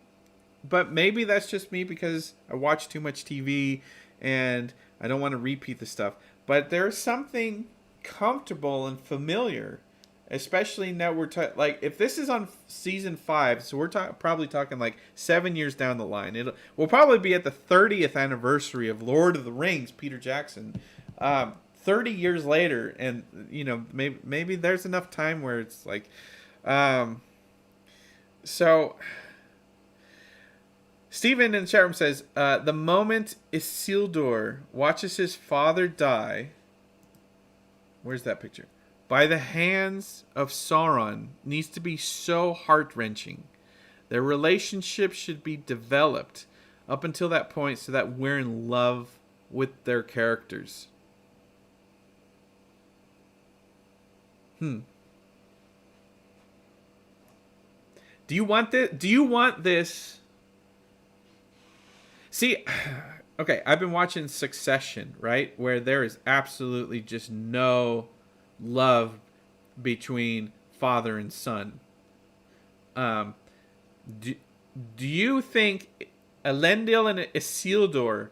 But maybe that's just me because I watch too much TV and I don't want to repeat the stuff. But there's something comfortable and familiar, especially now if this is on season 5, so we're probably talking 7 years down the line. We'll probably be at the 30th anniversary of Lord of the Rings, Peter Jackson. 30 years later, and maybe there's enough time where it's so Steven in the chat room says, the moment Isildur watches his father die, where's that picture, by the hands of Sauron, needs to be so heart-wrenching. Their relationship should be developed up until that point so that we're in love with their characters. Do you want this? See, okay, I've been watching Succession, right? Where there is absolutely just no love between father and son. Do you think Elendil and Isildur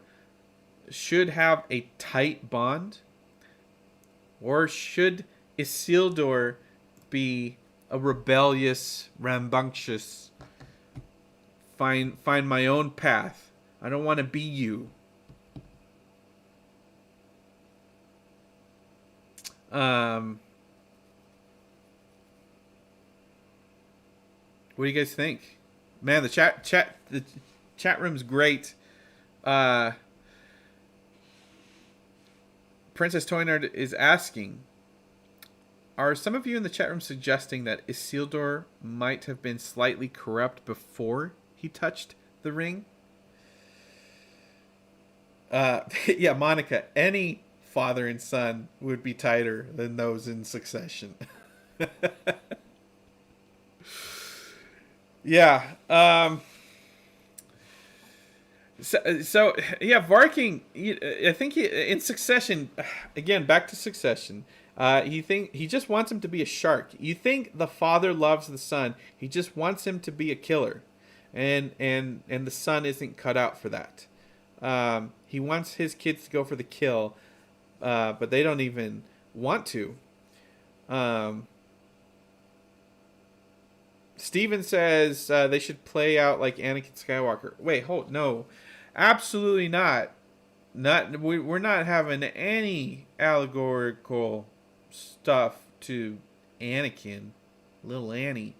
should have a tight bond? Or should Isildur be a rebellious, rambunctious, find my own path, I don't want to be you? What do you guys think? Man, the chat room's great. Princess Toynard is asking, are some of you in the chat room suggesting that Isildur might have been slightly corrupt before he touched the ring? Yeah, Monica, any father and son would be tighter than those in Succession. Yeah. So yeah, Varking, I think in Succession, again, back to Succession, he just wants him to be a shark. You think the father loves the son, he just wants him to be a killer. And the son isn't cut out for that. He wants his kids to go for the kill, but they don't even want to. Steven says they should play out like Anakin Skywalker. Wait, hold, no, absolutely not. We're not having any allegorical stuff to Anakin, little Annie.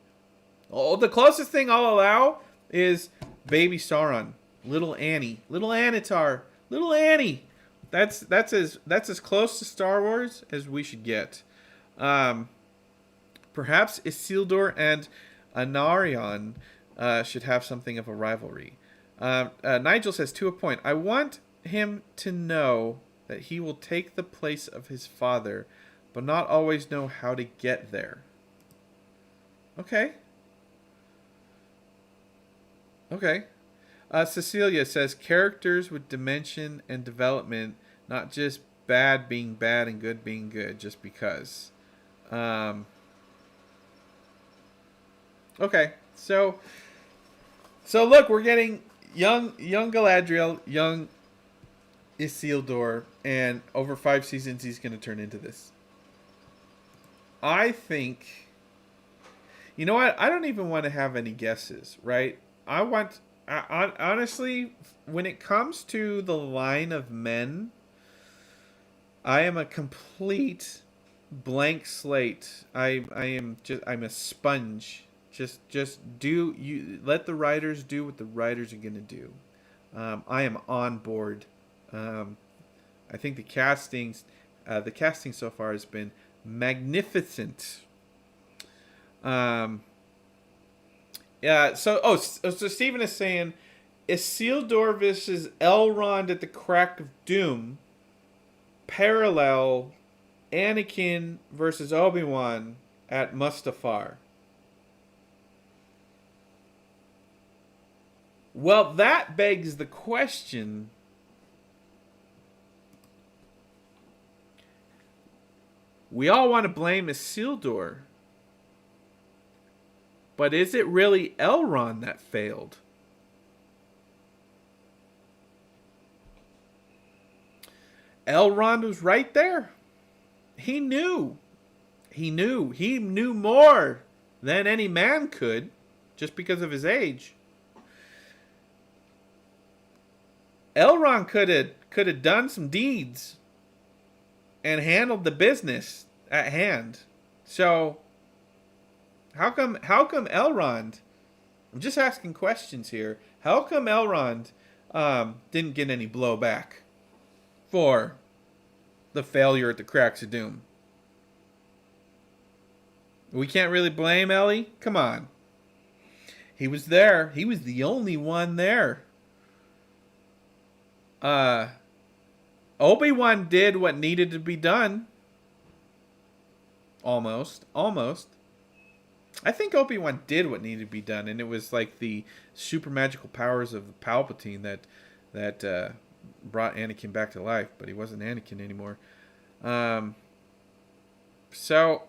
Oh, the closest thing I'll allow is baby Sauron, little Annie, little Anatar, little Annie. That's as close to Star Wars as we should get. Perhaps Isildur and Anarion should have something of a rivalry. Nigel says, to a point, I want him to know that he will take the place of his father, but not always know how to get there. Okay. Okay. Cecilia says, characters with dimension and development, not just bad being bad and good being good just because. Okay, so look, we're getting young Galadriel, young Isildur, and over 5 seasons he's going to turn into this. I think, you know what? I don't even want to have any guesses, right? Honestly, when it comes to the line of men, I am a complete blank slate. I'm a sponge. Just do you let the writers do what the writers are gonna do. I am on board. I think the casting so far has been magnificent. Yeah. So Stephen is saying Isildur versus Elrond at the crack of doom. Parallel Anakin versus Obi-Wan at Mustafar. Well, that begs the question. We all want to blame Isildur. But is it really Elrond that failed? Elrond was right there. He knew. He knew more than any man could, just because of his age. Elrond could have done some deeds and handled the business at hand. So how come Elrond? I'm just asking questions here. How come Elrond didn't get any blowback for the failure at the cracks of doom? We can't really blame Ellie. Come on. He was there. He was the only one there. Obi-Wan did what needed to be done. Almost. I think Obi-Wan did what needed to be done, and it was like the super magical powers of Palpatine that brought Anakin back to life, but he wasn't Anakin anymore. So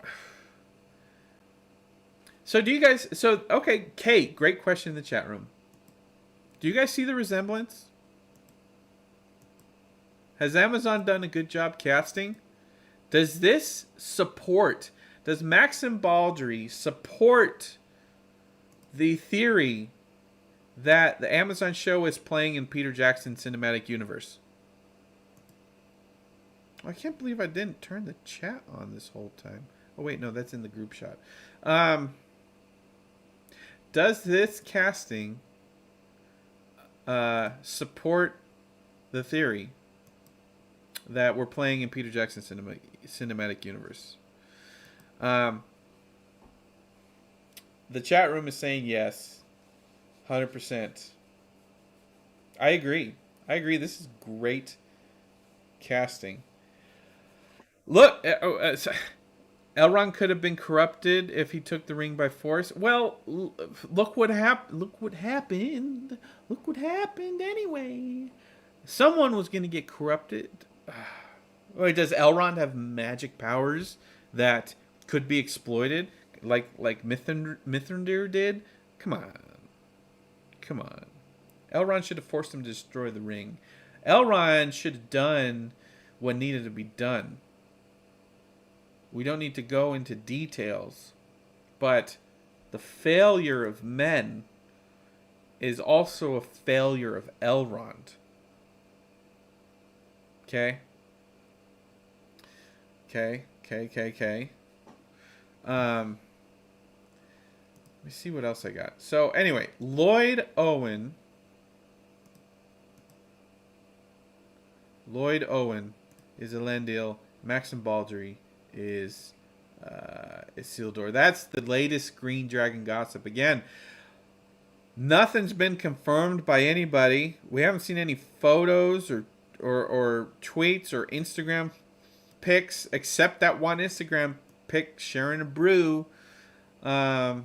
do you guys? So okay, Kate, great question in the chat room. Do you guys see the resemblance? Has Amazon done a good job casting? Does this support? Does Maxim Baldry support the theory that the Amazon show is playing in Peter Jackson's cinematic universe? I can't believe I didn't turn the chat on this whole time. Oh wait, no, that's in the group shot. Does this casting support the theory that we're playing in Peter Jackson's cinematic universe? The chat room is saying yes, 100%. I agree. This is great casting. Look, Elrond could have been corrupted if he took the ring by force. Well, look what happened. Look what happened anyway. Someone was going to get corrupted. Wait, does Elrond have magic powers that could be exploited like Mithrandir did? Come on. Elrond should have forced him to destroy the ring. Elrond should have done what needed to be done. We don't need to go into details, but the failure of men is also a failure of Elrond. Okay? Okay. Let me see what else I got. So, anyway, Lloyd Owen is Elendil. Maxim Baldry is Isildur. That's the latest GreenDragon gossip. Again, nothing's been confirmed by anybody. We haven't seen any photos or tweets or Instagram pics, except that one Instagram pic sharing a brew. So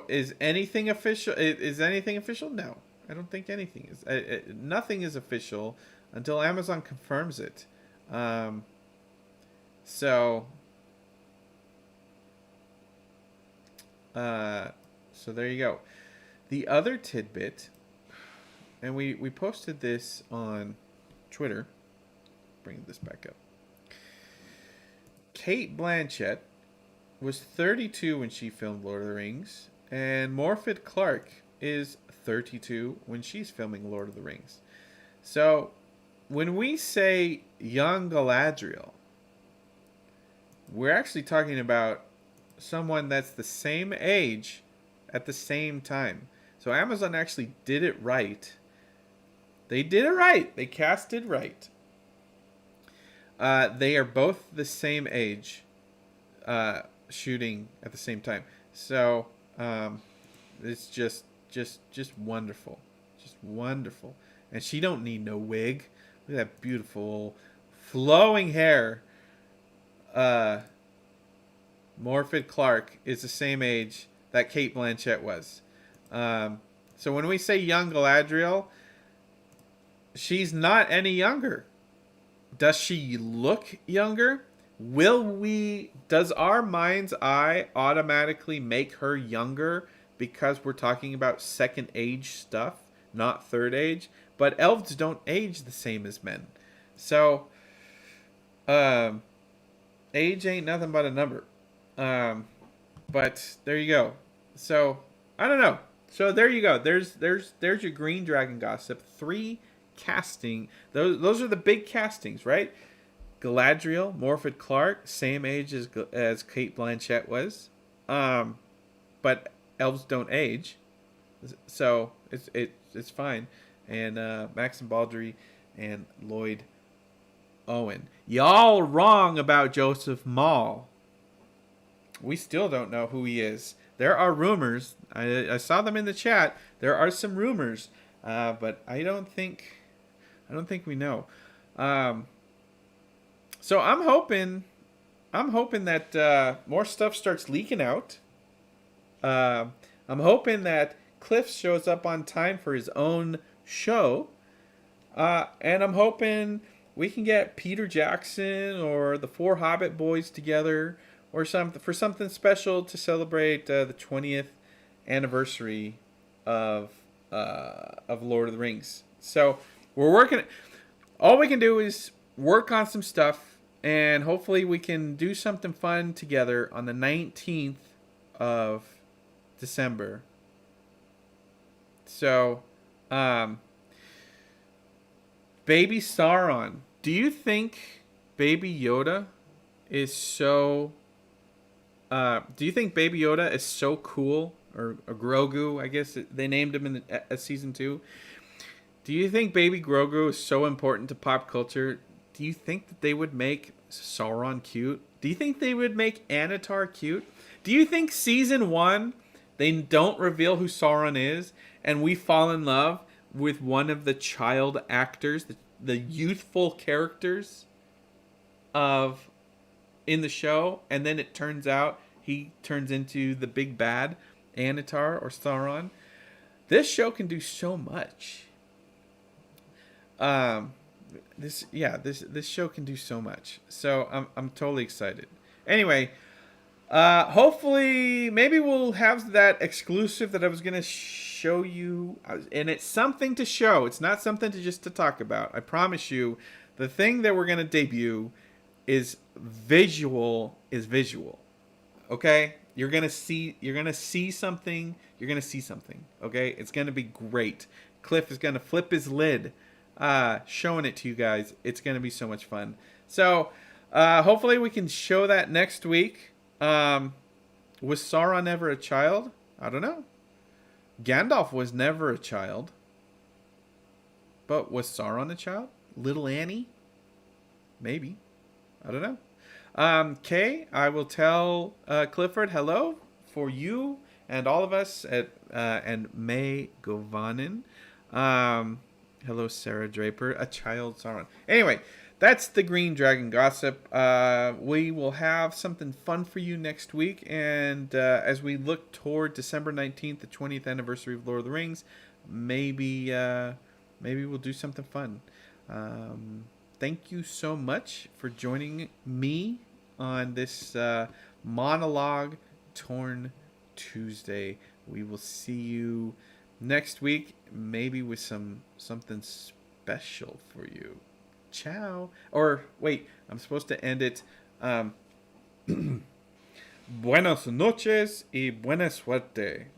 is anything official? Is anything official? No, I don't think anything is. Nothing is official until Amazon confirms it. So there you go. The other tidbit, and we posted this on Twitter. Bring this back up. Cate Blanchett was 32 when she filmed Lord of the Rings, and Morfydd Clark is 32 when she's filming Lord of the Rings. So when we say young Galadriel, we're actually talking about someone that's the same age at the same time. So Amazon actually did it right. They did it right. They casted right. They are both the same age, shooting at the same time. So it's just wonderful, just wonderful. And she don't need no wig. Look at that beautiful flowing hair. Morfydd Clark is the same age that Cate Blanchett was. So when we say young Galadriel, she's not any younger. Does she look younger? Does our mind's eye automatically make her younger because we're talking about second age stuff, not third age? But elves don't age the same as men. So, age ain't nothing but a number. But there you go. So, I don't know. So there you go. There's your GreenDragon gossip. 3 casting. Those are the big castings, right? Galadriel, Morfydd Clark, same age as Cate Blanchett was. But elves don't age. So it's fine. And Maxim Baldry and Lloyd Owen. Y'all wrong about Joseph Mall. We still don't know who he is. There are rumors. I saw them in the chat. There are some rumors, but I don't think we know. So I'm hoping that more stuff starts leaking out. I'm hoping that Cliff shows up on time for his own show, and I'm hoping we can get Peter Jackson or the 4 Hobbit boys together or something special to celebrate the 20th anniversary of Lord of the Rings. So we're working. All we can do is work on some stuff, and hopefully we can do something fun together on the 19th of December. So, Baby Sauron. Do you think Baby Yoda is so... do you think Baby Yoda is so cool? Or Grogu, I guess they named him in season 2. Do you think Baby Grogu is so important to pop culture? Do you think that they would make Sauron cute? Do you think they would make Anatar cute? Do you think season 1 they don't reveal who Sauron is, and we fall in love with one of the child actors, the youthful characters in the show, and then it turns out he turns into the big bad, Anatar or Sauron? This show can do so much. This show can do so much. So I'm totally excited. Anyway, hopefully maybe we'll have that exclusive that I was gonna show you, and it's something to show. It's not something to talk about. I promise you, the thing that we're gonna debut is visual. Okay, You're gonna see something. You're gonna see something. Okay, it's gonna be great. Cliff is gonna flip his lid, showing it to you guys. It's gonna be so much fun. So, hopefully we can show that next week. Was Sauron ever a child? I don't know. Gandalf was never a child. But was Sauron a child? Little Annie? Maybe. I don't know. Kay, I will tell Clifford hello for you and all of us at and May Govanen. Hello, Sarah Draper, a child Sauron. Anyway, that's the Green Dragon gossip. We will have something fun for you next week, and as we look toward December 19th, the 20th anniversary of Lord of the Rings, maybe we'll do something fun. Thank you so much for joining me on this monologue torn Tuesday. We will see you next week, maybe with something special for you. Ciao. Or wait, I'm supposed to end it. Buenas noches y buena suerte.